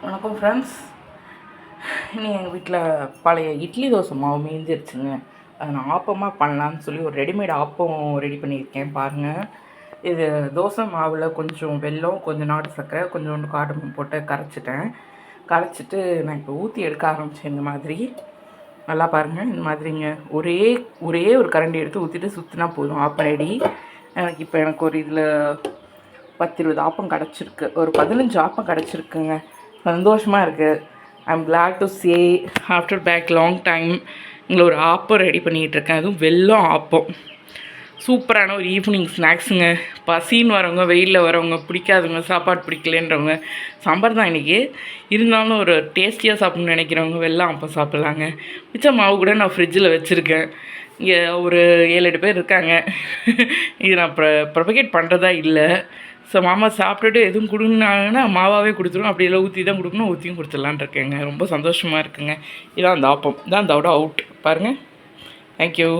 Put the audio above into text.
வணக்கம் ஃப்ரெண்ட்ஸ். இனி எங்கள் வீட்டில் பழைய இட்லி தோசை மாவு மீந்துருச்சுங்க. அதை நான் ஆப்பமாக பண்ணலான்னு சொல்லி ஒரு ரெடிமேட் ஆப்பம் ரெடி பண்ணியிருக்கேன் பாருங்கள். இது தோசை மாவில் கொஞ்சம் வெல்லம், கொஞ்சம் நாட்டு சர்க்கரை, கொஞ்சோண்டு காட்டம் போட்டு கரைச்சிட்டு நான் இப்போ ஊற்றி எடுக்க ஆரம்பித்தேன். இந்த மாதிரி நல்லா பாருங்கள். இந்த மாதிரிங்க ஒரே ஒரு கரண்டி எடுத்து ஊற்றிட்டு சுற்றினா போதும், ஆப்பம் ரெடி. எனக்கு ஒரு இதில் 10-20 ஆப்பம் கிடச்சிருக்கு, ஒரு 15 ஆப்பம் கிடச்சிருக்குங்க. சந்தோஷமாக இருக்குது. I'm glad to say after back long time இங்கே ஒரு ஆப்பம் ரெடி பண்ணிகிட்ருக்கேன். அதுவும் வெல்லம் ஆப்பம். சூப்பரான ஒரு ஈவினிங் ஸ்நாக்ஸுங்க. பசின்னு வரவங்க, வெயிலில் வரவங்க, பிடிக்காதவங்க, சாப்பாடு பிடிக்கலன்றவங்க, சாம்பார் தான் இன்றைக்கி இருந்தாலும் ஒரு டேஸ்டியாக சாப்பிட்ணுன்னு நினைக்கிறவங்க வெல்லம் ஆப்பம் சாப்பிட்லாங்க. மிச்ச மாவு கூட நான் ஃப்ரிட்ஜில் வச்சுருக்கேன். இங்கே ஒரு 7-8 பேர் இருக்காங்க. இது நான் ப்ரொபகேட் பண்ணுறதா இல்லை. ஸோ மாமா சாப்பிட்டுட்டு எதுவும் கொடுங்கனாங்கன்னா மாவாகவே கொடுத்துருவோம். அப்படி இல்லை ஊற்றி தான் கொடுக்கணும், ஊற்றியும் கொடுத்துடலான் இருக்கேங்க. ரொம்ப சந்தோஷமாக இருக்குங்க. இதான் அந்த ஆப்பம், இதான் அதோட அவுட் பாருங்கள். தேங்க்யூ.